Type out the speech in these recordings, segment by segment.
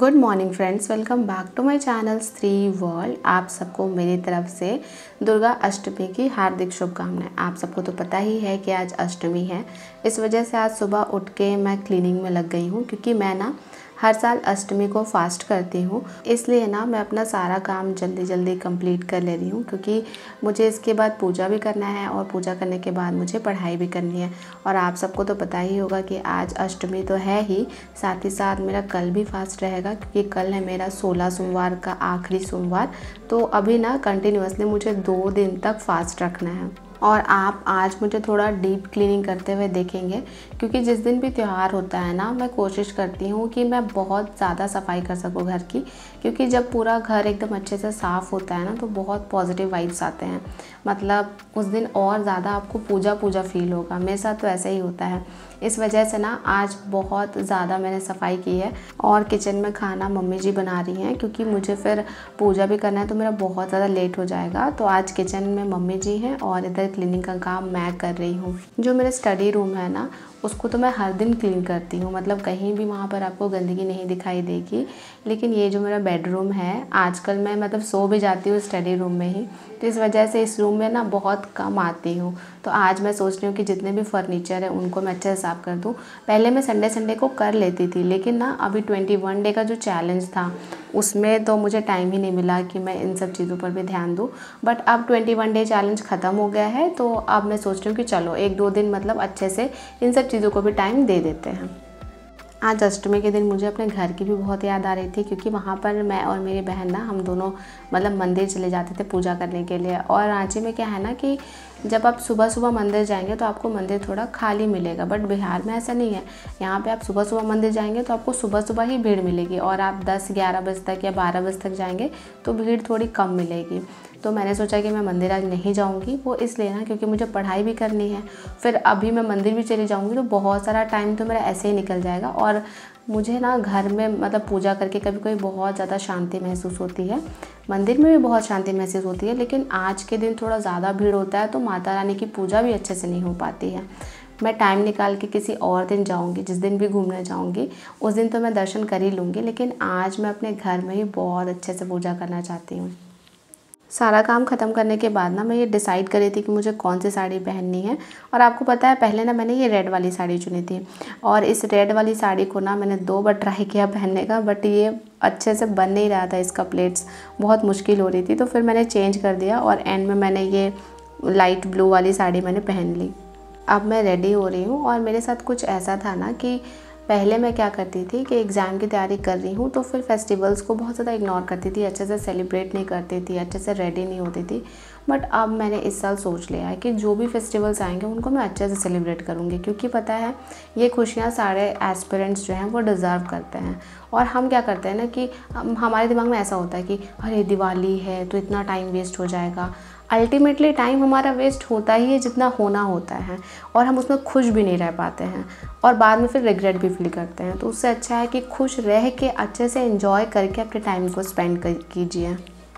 Good morning friends, welcome back to my channel Shri world. आप सबको मेरी तरफ से दुर्गा अष्टमी की हार्दिक शुभकामनाएं। आप सबको तो पता ही है कि आज अष्टमी है, इस वजह से आज सुबह उठ के मैं क्लीनिंग में लग गई हूँ, क्योंकि मैं ना हर साल अष्टमी को फास्ट करती हूँ। इसलिए ना मैं अपना सारा काम जल्दी जल्दी कंप्लीट कर ले रही हूँ, क्योंकि मुझे इसके बाद पूजा भी करना है और पूजा करने के बाद मुझे पढ़ाई भी करनी है। और आप सबको तो पता ही होगा कि आज अष्टमी तो है ही, साथ ही साथ मेरा कल भी फास्ट रहेगा, क्योंकि कल है मेरा 16 सोमवार का आखिरी सोमवार। तो अभी ना कंटिन्यूअसली मुझे 2 दिन तक फास्ट रखना है। और आप आज मुझे थोड़ा डीप क्लीनिंग करते हुए देखेंगे, क्योंकि जिस दिन भी त्यौहार होता है ना, मैं कोशिश करती हूँ कि मैं बहुत ज़्यादा सफाई कर सकूँ घर की, क्योंकि जब पूरा घर एकदम अच्छे से साफ़ होता है ना, तो बहुत पॉजिटिव वाइब्स आते हैं। मतलब उस दिन और ज़्यादा आपको पूजा पूजा फील होगा। मेरे साथ तो ऐसा ही होता है। इस वजह से ना आज बहुत ज़्यादा मैंने सफाई की है। और किचन में खाना मम्मी जी बना रही हैं, क्योंकि मुझे फिर पूजा भी करना है, तो मेरा बहुत ज़्यादा लेट हो जाएगा। तो आज किचन में मम्मी जी हैं और इधर क्लीनिंग का काम मैं कर रही हूँ। जो मेरा स्टडी रूम है ना, उसको तो मैं हर दिन क्लीन करती हूँ, मतलब कहीं भी वहाँ पर आपको गंदगी नहीं दिखाई देगी। लेकिन ये जो मेरा बेडरूम है, आजकल मैं मतलब सो भी जाती हूँ स्टडी रूम में ही, तो इस वजह से इस रूम में ना बहुत कम आती हूँ। तो आज मैं सोच रही हूँ कि जितने भी फर्नीचर है उनको मैं अच्छे से साफ़ कर दूँ। पहले मैं संडे को कर लेती थी, लेकिन ना अभी 21 डे का जो चैलेंज था, उसमें तो मुझे टाइम ही नहीं मिला कि मैं इन सब चीज़ों पर भी ध्यान दूँ। बट अब 21 डे चैलेंज ख़त्म हो गया है, तो अब मैं सोच रही हूँ कि चलो 1-2 दिन मतलब अच्छे से इन सब चीज़ों को भी टाइम दे देते हैं। आज अष्टमी के दिन मुझे अपने घर की भी बहुत याद आ रही थी, क्योंकि वहाँ पर मैं और मेरी बहन ना, हम दोनों मतलब मंदिर चले जाते थे पूजा करने के लिए। और रांची में क्या है ना कि जब आप सुबह सुबह मंदिर जाएंगे तो आपको मंदिर थोड़ा खाली मिलेगा, बट बिहार में ऐसा नहीं है। यहाँ पे आप सुबह सुबह मंदिर जाएंगे तो आपको सुबह सुबह ही भीड़ मिलेगी, और आप 10-11 बजे तक या 12 बजे तक जाएंगे तो भीड़ थोड़ी कम मिलेगी। तो मैंने सोचा कि मैं मंदिर आज नहीं जाऊंगी, वो इसलिए ना क्योंकि मुझे पढ़ाई भी करनी है। फिर अभी मैं मंदिर भी चली जाऊंगी तो बहुत सारा टाइम तो मेरा ऐसे ही निकल जाएगा। और मुझे ना घर में मतलब पूजा करके कभी कभी बहुत ज़्यादा शांति महसूस होती है, मंदिर में भी बहुत शांति महसूस होती है, लेकिन आज के दिन थोड़ा ज़्यादा भीड़ होता है, तो माता रानी की पूजा भी अच्छे से नहीं हो पाती है। मैं टाइम निकाल के किसी और दिन जाऊंगी, जिस दिन भी घूमने जाऊंगी उस दिन तो मैं दर्शन कर ही लूँगी, लेकिन आज मैं अपने घर में ही बहुत अच्छे से पूजा करना चाहती हूँ। सारा काम ख़त्म करने के बाद ना मैं ये डिसाइड कर रही थी कि मुझे कौन सी साड़ी पहननी है। और आपको पता है, पहले ना मैंने ये रेड वाली साड़ी चुनी थी, और इस रेड वाली साड़ी को ना मैंने 2 बार ट्राई किया पहनने का, बट ये अच्छे से बन नहीं रहा था, इसका प्लेट्स बहुत मुश्किल हो रही थी। तो फिर मैंने चेंज कर दिया और एंड में मैंने ये लाइट ब्लू वाली साड़ी मैंने पहन ली। अब मैं रेडी हो रही हूँ, और मेरे साथ कुछ ऐसा था ना कि पहले मैं क्या करती थी कि एग्ज़ाम की तैयारी कर रही हूँ तो फिर फेस्टिवल्स को बहुत ज़्यादा इग्नोर करती थी, अच्छे से सेलिब्रेट नहीं करती थी, अच्छे से रेडी नहीं होती थी। बट अब मैंने इस साल सोच लिया है कि जो भी फेस्टिवल्स आएंगे उनको मैं अच्छे से सेलिब्रेट करूँगी, क्योंकि पता है ये खुशियाँ सारे एस्पिरेंट्स जो हैं वो डिज़र्व करते हैं। और हम क्या करते हैं ना कि हमारे दिमाग में ऐसा होता है कि अरे दिवाली है तो इतना टाइम वेस्ट हो जाएगा। अल्टीमेटली टाइम हमारा वेस्ट होता ही है जितना होना होता है, और हम उसमें खुश भी नहीं रह पाते हैं, और बाद में फिर रिग्रेट भी फील करते हैं। तो उससे अच्छा है कि खुश रह के अच्छे से एंजॉय करके अपने टाइम को स्पेंड कीजिए।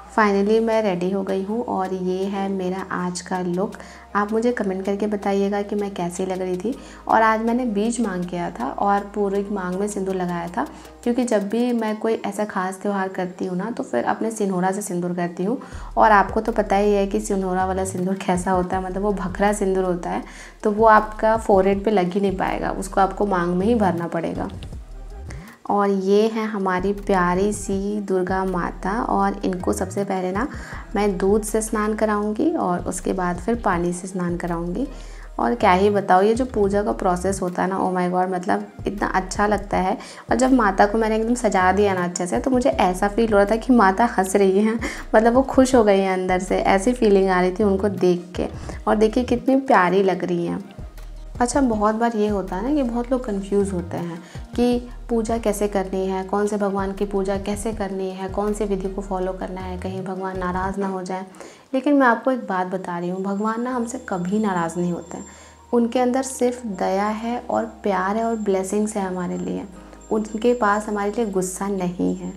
फाइनली मैं रेडी हो गई हूँ, और ये है मेरा आज का लुक। आप मुझे कमेंट करके बताइएगा कि मैं कैसी लग रही थी। और आज मैंने बीज मांग किया था और पूरी मांग में सिंदूर लगाया था, क्योंकि जब भी मैं कोई ऐसा खास त्यौहार करती हूँ ना, तो फिर अपने सिंदूरा से सिंदूर करती हूँ। और आपको तो पता ही है कि सिंदूरा वाला सिंदूर कैसा होता है, मतलब वो भखरा सिंदूर होता है, तो वो आपका फोरहेड पे लग ही नहीं पाएगा, उसको आपको मांग में ही भरना पड़ेगा। और ये है हमारी प्यारी सी दुर्गा माता, और इनको सबसे पहले ना मैं दूध से स्नान कराऊंगी और उसके बाद फिर पानी से स्नान कराऊंगी। और क्या ही बताओ, ये जो पूजा का प्रोसेस होता है ना, ओ माय गॉड, मतलब इतना अच्छा लगता है। और जब माता को मैंने एकदम सजा दिया ना अच्छे से, तो मुझे ऐसा फील हो रहा था कि माता हंस रही हैं, मतलब वो खुश हो गई हैं अंदर से, ऐसी फीलिंग आ रही थी उनको देख के। और देखिए कितनी प्यारी लग रही हैं। अच्छा, बहुत बार ये होता है ना कि बहुत लोग कंफ्यूज होते हैं कि पूजा कैसे करनी है, कौन से भगवान की पूजा कैसे करनी है, कौन से विधि को फॉलो करना है, कहीं भगवान नाराज़ ना हो जाए। लेकिन मैं आपको एक बात बता रही हूँ, भगवान ना हमसे कभी नाराज़ नहीं होते हैं। उनके अंदर सिर्फ दया है और प्यार है और ब्लेसिंग्स है हमारे लिए। उनके पास हमारे लिए गुस्सा नहीं है।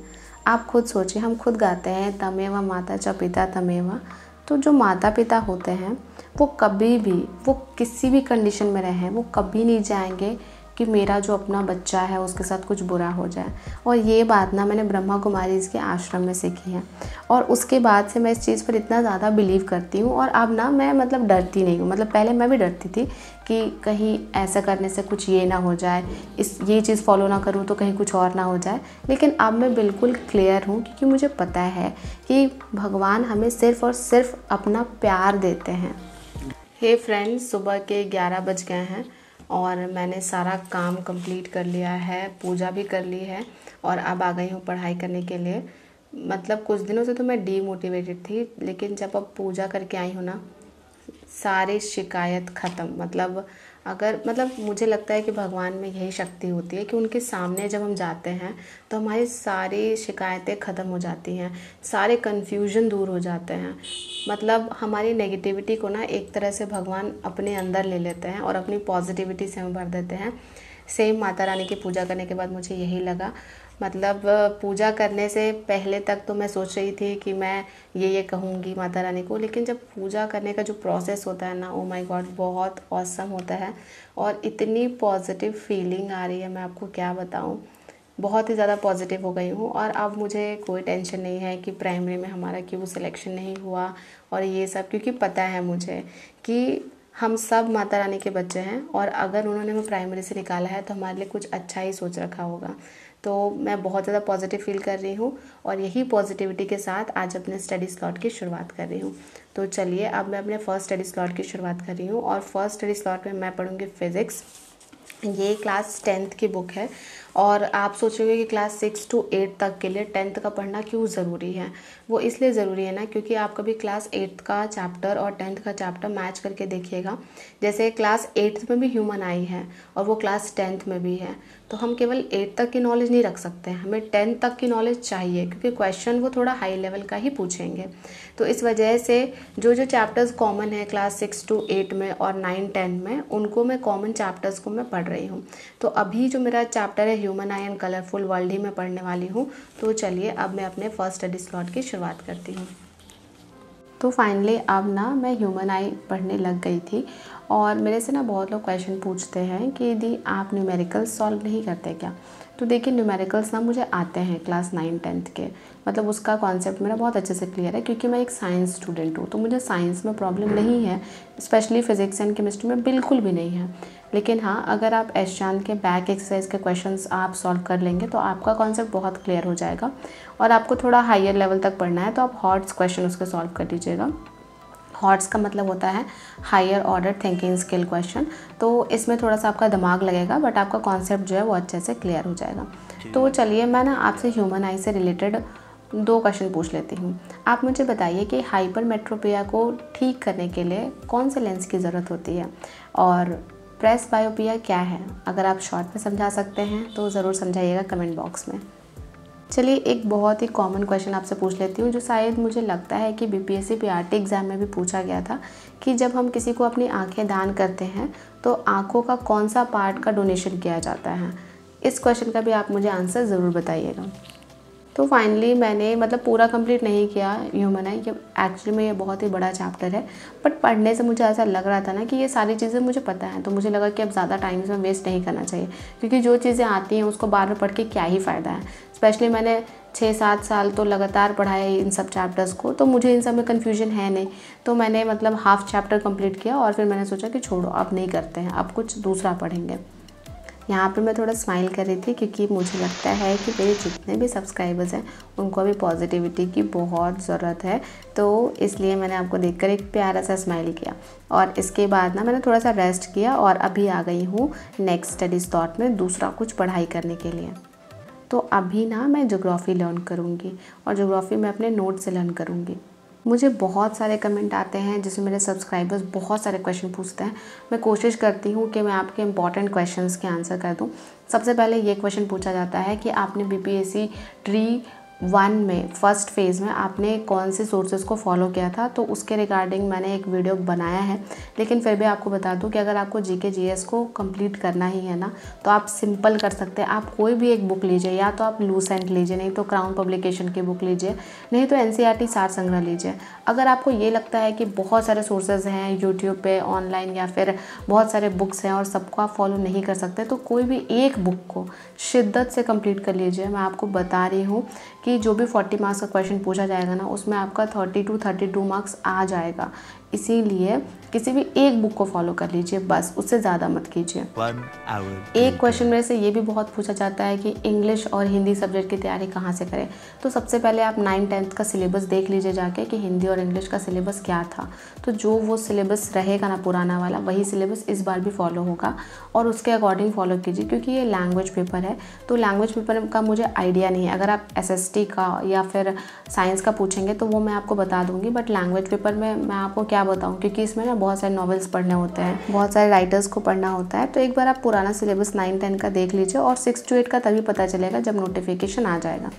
आप खुद सोचिए, हम खुद गाते हैं तमेव माता च पिता तमेव। तो जो माता पिता होते हैं वो कभी भी, वो किसी भी कंडीशन में रहें, वो कभी नहीं जाएंगे कि मेरा जो अपना बच्चा है उसके साथ कुछ बुरा हो जाए। और ये बात ना मैंने ब्रह्मा कुमारीज़ के आश्रम में सीखी है और उसके बाद से मैं इस चीज़ पर इतना ज़्यादा बिलीव करती हूँ। और अब ना मैं मतलब डरती नहीं हूँ। मतलब पहले मैं भी डरती थी कि कहीं ऐसा करने से कुछ ये ना हो जाए, ये चीज़ फॉलो ना करूँ तो कहीं कुछ और ना हो जाए। लेकिन अब मैं बिल्कुल क्लियर हूँ क्योंकि मुझे पता है कि भगवान हमें सिर्फ़ और सिर्फ अपना प्यार देते हैं। हे फ्रेंड्स, सुबह के 11 बज गए हैं और मैंने सारा काम कंप्लीट कर लिया है, पूजा भी कर ली है और अब आ गई हूँ पढ़ाई करने के लिए। मतलब कुछ दिनों से तो मैं डीमोटिवेटेड थी, लेकिन जब अब पूजा करके आई हूँ ना, सारी शिकायत ख़त्म। मतलब मुझे लगता है कि भगवान में यही शक्ति होती है कि उनके सामने जब हम जाते हैं तो हमारी सारी शिकायतें ख़त्म हो जाती हैं, सारे कन्फ्यूजन दूर हो जाते हैं। मतलब हमारी नेगेटिविटी को ना एक तरह से भगवान अपने अंदर ले लेते हैं और अपनी पॉजिटिविटी से हम भर देते हैं। सेम माता रानी की पूजा करने के बाद मुझे यही लगा। मतलब पूजा करने से पहले तक तो मैं सोच रही थी कि मैं ये कहूँगी माता रानी को, लेकिन जब पूजा करने का जो प्रोसेस होता है ना, ओ माय गॉड, बहुत ऑसम होता है और इतनी पॉजिटिव फीलिंग आ रही है, मैं आपको क्या बताऊँ। बहुत ही ज़्यादा पॉजिटिव हो गई हूँ और अब मुझे कोई टेंशन नहीं है कि प्राइमरी में हमारा क्यों सिलेक्शन नहीं हुआ और ये सब, क्योंकि पता है मुझे कि हम सब माता रानी के बच्चे हैं और अगर उन्होंने हमें प्राइमरी से निकाला है तो हमारे लिए कुछ अच्छा ही सोच रखा होगा। तो मैं बहुत ज़्यादा पॉजिटिव फील कर रही हूँ और यही पॉजिटिविटी के साथ आज अपने स्टडी स्लॉट की शुरुआत कर रही हूँ। तो चलिए, अब मैं अपने फर्स्ट स्टडी स्लॉट की शुरुआत कर रही हूँ और फर्स्ट स्टडी स्लॉट में मैं पढ़ूँगी फिज़िक्स। ये क्लास 10th की बुक है और आप सोचोगे कि क्लास 6 to 8 तक के लिए 10th का पढ़ना क्यों ज़रूरी है। वो इसलिए ज़रूरी है ना, क्योंकि आप कभी क्लास 8th का चैप्टर और 10th का चैप्टर मैच करके देखिएगा। जैसे क्लास 8th में भी ह्यूमन आई है और वो क्लास 10th में भी है, तो हम केवल 8 तक की नॉलेज नहीं रख सकते हैं, हमें 10th तक की नॉलेज चाहिए, क्योंकि क्वेश्चन वो थोड़ा हाई लेवल का ही पूछेंगे। तो इस वजह से जो चैप्टर्स कॉमन है क्लास 6 to 8 में और 9 10 में, उनको मैं कॉमन चैप्टर्स को मैं पढ़ रही हूँ। तो अभी जो मेरा चैप्टर है human eye and colourful world ही मैं पढ़ने वाली हूँ। तो चलिए, अब मैं अपने फर्स्ट स्टडी स्लॉट की शुरुआत करती हूँ। तो फाइनली अब ना मैं ह्यूमन आई पढ़ने लग गई थी और मेरे से ना बहुत लोग क्वेश्चन पूछते हैं कि दीदी आप न्यूमेरिकल्स सॉल्व नहीं करते क्या। तो देखिए, न्यूमेरिकल्स ना मुझे आते हैं क्लास 9 10th के। मतलब उसका कॉन्सेप्ट मेरा बहुत अच्छे से क्लियर है क्योंकि मैं एक साइंस स्टूडेंट हूँ, तो मुझे साइंस में प्रॉब्लम नहीं है, स्पेशली फिजिक्स एंड केमिस्ट्री में बिल्कुल भी नहीं है। लेकिन हाँ, अगर आप एस चांद के बैक एक्सरसाइज के क्वेश्चंस आप सॉल्व कर लेंगे तो आपका कॉन्सेप्ट बहुत क्लियर हो जाएगा। और आपको थोड़ा हायर लेवल तक पढ़ना है तो आप हॉट्स क्वेश्चन उसके सॉल्व कर लीजिएगा। हॉट्स का मतलब होता है higher order thinking skill question. तो इसमें थोड़ा सा आपका दिमाग लगेगा बट आपका कॉन्सेप्ट जो है वो अच्छे से क्लियर हो जाएगा। तो चलिए, मैं ना आपसे ह्यूमन आई से रिलेटेड 2 क्वेश्चन पूछ लेती हूँ। आप मुझे बताइए कि हाइपरमेट्रोपिया को ठीक करने के लिए कौन से लेंस की ज़रूरत होती है और प्रेसबायोपिया क्या है। अगर आप शॉर्ट में समझा सकते हैं तो ज़रूर समझाइएगा कमेंट बॉक्स में। चलिए, एक बहुत ही कॉमन क्वेश्चन आपसे पूछ लेती हूँ जो शायद मुझे लगता है कि बीपीएससी पीआरटी एग्ज़ाम में भी पूछा गया था कि जब हम किसी को अपनी आंखें दान करते हैं तो आंखों का कौन सा पार्ट का डोनेशन किया जाता है। इस क्वेश्चन का भी आप मुझे आंसर ज़रूर बताइएगा। तो फाइनली मैंने मतलब पूरा कंप्लीट नहीं किया ह्यूमन आई, एक्चुअली में ये बहुत ही बड़ा चैप्टर है, बट पढ़ने से मुझे ऐसा लग रहा था ना कि ये सारी चीज़ें मुझे पता है, तो मुझे लगा कि अब ज़्यादा टाइम इसमें वेस्ट नहीं करना चाहिए, क्योंकि जो चीज़ें आती हैं उसको बार बार पढ़ के क्या ही फ़ायदा है। स्पेशली मैंने 6-7 साल तो लगातार पढ़ा है इन सब चैप्टर्स को, तो मुझे इन सब में कन्फ्यूजन है नहीं। तो मैंने मतलब हाफ चैप्टर कंप्लीट किया और फिर मैंने सोचा कि छोड़ो, अब नहीं करते हैं, अब कुछ दूसरा पढ़ेंगे। यहाँ पे मैं थोड़ा स्माइल कर रही थी क्योंकि मुझे लगता है कि मेरे जितने भी सब्सक्राइबर्स हैं उनको अभी पॉजिटिविटी की बहुत ज़रूरत है, तो इसलिए मैंने आपको देखकर एक प्यारा सा स्माइल किया। और इसके बाद ना मैंने थोड़ा सा रेस्ट किया और अभी आ गई हूँ नेक्स्ट स्टडी स्लॉट में दूसरा कुछ पढ़ाई करने के लिए। तो अभी ना मैं ज्योग्राफी लर्न करूँगी और ज्योग्राफी में अपने नोट से लर्न करूँगी। मुझे बहुत सारे कमेंट आते हैं जिसमें मेरे सब्सक्राइबर्स बहुत सारे क्वेश्चन पूछते हैं। मैं कोशिश करती हूँ कि मैं आपके इंपॉर्टेंट क्वेश्चंस के आंसर कर दूँ। सबसे पहले ये क्वेश्चन पूछा जाता है कि आपने बीपीएससी ट्री 1 में फर्स्ट फेज़ में आपने कौन से सोर्सेज को फॉलो किया था, तो उसके रिगार्डिंग मैंने एक वीडियो बनाया है। लेकिन फिर भी आपको बता दूं कि अगर आपको जीके जीएस को कंप्लीट करना ही है ना, तो आप सिंपल कर सकते हैं। आप कोई भी एक बुक लीजिए, या तो आप लूसेंट लीजिए, नहीं तो क्राउन पब्लिकेशन की बुक लीजिए, नहीं तो एनसीईआरटी सार संग्रह लीजिए। अगर आपको ये लगता है कि बहुत सारे सोर्सेज हैं यूट्यूब पे ऑनलाइन, या फिर बहुत सारे बुक्स हैं और सबको आप फॉलो नहीं कर सकते, तो कोई भी एक बुक को शिद्दत से कंप्लीट कर लीजिए। मैं आपको बता रही हूँ कि जो भी 40 मार्क्स का क्वेश्चन पूछा जाएगा ना, उसमें आपका 30 to 32 मार्क्स आ जाएगा। इसीलिए किसी भी एक बुक को फॉलो कर लीजिए, बस उससे ज़्यादा मत कीजिए। एक क्वेश्चन मेरे से ये भी बहुत पूछा जाता है कि इंग्लिश और हिंदी सब्जेक्ट की तैयारी कहाँ से करें। तो सबसे पहले आप 9th-10th का सिलेबस देख लीजिए जाके कि हिंदी और इंग्लिश का सिलेबस क्या था। तो जो वो सिलेबस रहेगा ना पुराना वाला, वही सिलेबस इस बार भी फॉलो होगा और उसके अकॉर्डिंग फॉलो कीजिए, क्योंकि ये लैंग्वेज पेपर है। तो लैंग्वेज पेपर का मुझे आइडिया नहीं है। अगर आप एसएसटी का या फिर साइंस का पूछेंगे तो वो मैं आपको बता दूंगी, बट लैंग्वेज पेपर में मैं आपको क्या बताऊं, क्योंकि इसमें ना बहुत सारे नॉवेल्स पढ़ने होते हैं, बहुत सारे राइटर्स को पढ़ना होता है। तो एक बार आप पुराना सिलेबस 9-10 का देख लीजिए, और 6 to 8 का तभी पता चलेगा जब नोटिफिकेशन आ जाएगा।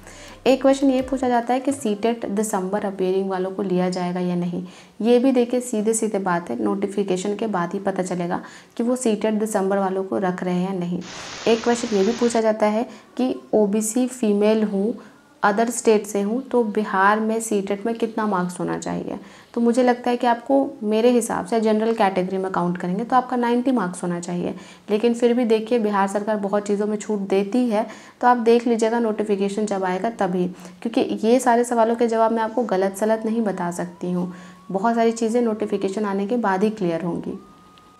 एक क्वेश्चन ये पूछा जाता है कि सीटेट दिसंबर अपियरिंग वालों को लिया जाएगा या नहीं। ये भी देखिए सीधे सीधे बात है, नोटिफिकेशन के बाद ही पता चलेगा कि वो सीटेट दिसंबर वालों को रख रहे हैं या नहीं। एक क्वेश्चन ये भी पूछा जाता है कि ओबीसी फीमेल हूँ, अदर स्टेट से हूँ, तो बिहार में सीटेट में कितना मार्क्स होना चाहिए। तो मुझे लगता है कि आपको मेरे हिसाब से जनरल कैटेगरी में काउंट करेंगे तो आपका 90 मार्क्स होना चाहिए। लेकिन फिर भी देखिए बिहार सरकार बहुत चीज़ों में छूट देती है, तो आप देख लीजिएगा नोटिफिकेशन जब आएगा तभी, क्योंकि ये सारे सवालों के जवाब मैं आपको गलत सलत नहीं बता सकती हूँ। बहुत सारी चीज़ें नोटिफिकेशन आने के बाद ही क्लियर होंगी।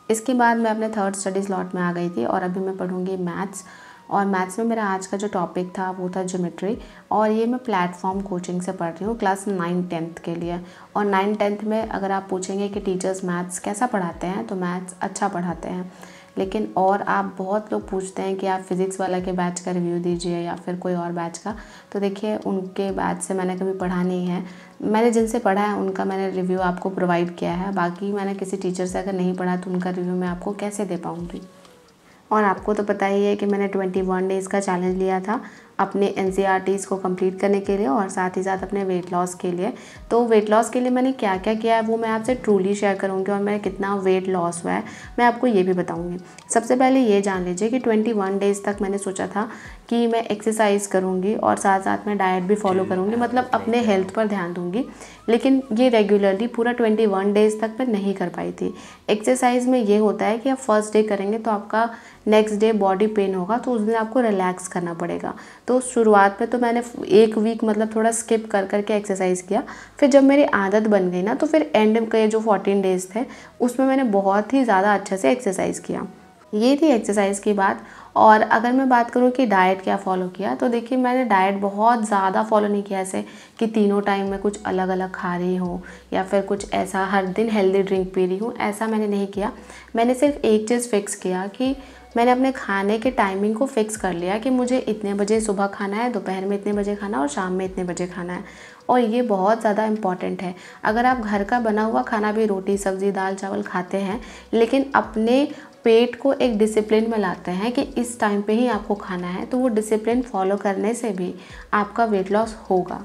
इसके बाद मैं अपने 3rd स्टडी स्लॉट में आ गई थी और अभी मैं पढ़ूँगी मैथ्स। और मैथ्स में मेरा आज का जो टॉपिक था वो था ज्योमेट्री, और ये मैं प्लेटफॉर्म कोचिंग से पढ़ रही हूँ क्लास 9-10th के लिए। और 9-10th में अगर आप पूछेंगे कि टीचर्स मैथ्स कैसा पढ़ाते हैं, तो मैथ्स अच्छा पढ़ाते हैं। लेकिन और आप बहुत लोग पूछते हैं कि आप फिज़िक्स वाला के बैच का रिव्यू दीजिए या फिर कोई और बैच का। तो देखिए उनके बैच से मैंने कभी पढ़ा नहीं है, मैंने जिनसे पढ़ा है उनका मैंने रिव्यू आपको प्रोवाइड किया है। बाकी मैंने किसी टीचर से अगर नहीं पढ़ा तो उनका रिव्यू मैं आपको कैसे दे पाऊँगी। और आपको तो पता ही है कि मैंने 21 डेज़ का चैलेंज लिया था अपने एनसीईआरटीज़ को कंप्लीट करने के लिए, और साथ ही साथ अपने वेट लॉस के लिए। तो वेट लॉस के लिए मैंने क्या क्या किया है वो मैं आपसे ट्रूली शेयर करूँगी, और मेरा कितना वेट लॉस हुआ है मैं आपको ये भी बताऊँगी। सबसे पहले ये जान लीजिए कि 21 डेज़ तक मैंने सोचा था कि मैं एक्सरसाइज करूँगी और साथ साथ में डाइट भी फॉलो करूँगी, मतलब अपने हेल्थ पर ध्यान दूँगी। लेकिन ये रेगुलरली पूरा 21 डेज़ तक मैं नहीं कर पाई थी। एक्सरसाइज में ये होता है कि आप फर्स्ट डे करेंगे तो आपका नेक्स्ट डे बॉडी पेन होगा, तो उस दिन आपको रिलैक्स करना पड़ेगा। तो शुरुआत में तो मैंने 1 वीक मतलब थोड़ा स्किप कर करके एक्सरसाइज किया। फिर जब मेरी आदत बन गई ना, तो फिर एंड के जो 14 डेज़ थे उसमें मैंने बहुत ही ज़्यादा अच्छे से एक्सरसाइज किया। ये थी एक्सरसाइज की बात। और अगर मैं बात करूँ कि डाइट क्या फ़ॉलो किया, तो देखिए मैंने डाइट बहुत ज़्यादा फॉलो नहीं किया, ऐसे कि तीनों टाइम में कुछ अलग अलग खा रही हूँ या फिर कुछ ऐसा हर दिन हेल्दी ड्रिंक पी रही हूँ, ऐसा मैंने नहीं किया। मैंने सिर्फ एक चीज़ फ़िक्स किया कि मैंने अपने खाने के टाइमिंग को फ़िक्स कर लिया कि मुझे इतने बजे सुबह खाना है, दोपहर में इतने बजे खाना और शाम में इतने बजे खाना है। और ये बहुत ज़्यादा इम्पॉर्टेंट है। अगर आप घर का बना हुआ खाना भी रोटी सब्ज़ी दाल चावल खाते हैं, लेकिन अपने पेट को एक डिसिप्लिन में लाते हैं कि इस टाइम पे ही आपको खाना है, तो वो डिसिप्लिन फॉलो करने से भी आपका वेट लॉस होगा।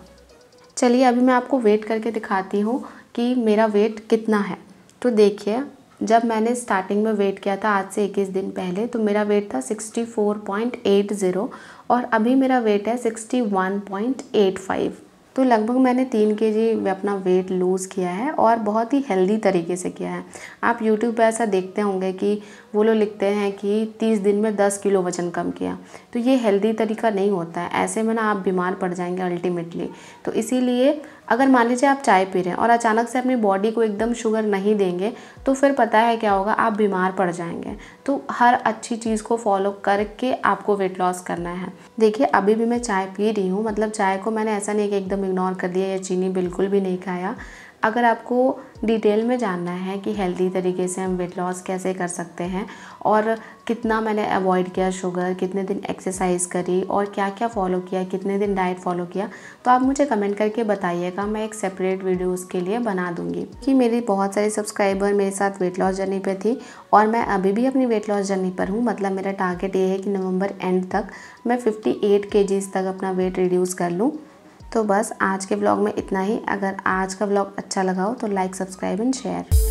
चलिए अभी मैं आपको वेट करके दिखाती हूँ कि मेरा वेट कितना है। तो देखिए जब मैंने स्टार्टिंग में वेट किया था आज से 21 दिन पहले, तो मेरा वेट था 64.80 और अभी मेरा वेट है 61.85। तो लगभग मैंने 3 kg अपना वेट लूज़ किया है और बहुत ही हेल्दी तरीके से किया है। आप YouTube पे ऐसा देखते होंगे कि वो लोग लिखते हैं कि 30 दिन में 10 किलो वज़न कम किया, तो ये हेल्दी तरीका नहीं होता है। ऐसे में ना आप बीमार पड़ जाएंगे अल्टीमेटली। तो इसीलिए अगर मान लीजिए आप चाय पी रहे हैं और अचानक से अपनी बॉडी को एकदम शुगर नहीं देंगे, तो फिर पता है क्या होगा, आप बीमार पड़ जाएंगे। तो हर अच्छी चीज़ को फॉलो करके आपको वेट लॉस करना है। देखिए अभी भी मैं चाय पी रही हूँ, मतलब चाय को मैंने ऐसा नहीं कि एकदम इग्नोर कर दिया या चीनी बिल्कुल भी नहीं खाया। अगर आपको डिटेल में जानना है कि हेल्दी तरीके से हम वेट लॉस कैसे कर सकते हैं और कितना मैंने अवॉइड किया शुगर, कितने दिन एक्सरसाइज करी और क्या क्या फ़ॉलो किया, कितने दिन डाइट फॉलो किया, तो आप मुझे कमेंट करके बताइएगा। मैं एक सेपरेट वीडियो उसके लिए बना दूँगी। कि मेरी बहुत सारी सब्सक्राइबर मेरे साथ वेट लॉस जर्नी पे थी और मैं अभी भी अपनी वेट लॉस जर्नी पर हूँ। मतलब मेरा टारगेट ये है कि नवंबर एंड तक मैं 58 kg तक अपना वेट रिड्यूस कर लूँ। तो बस आज के ब्लॉग में इतना ही। अगर आज का ब्लॉग अच्छा लगा हो तो लाइक, सब्सक्राइब एंड शेयर।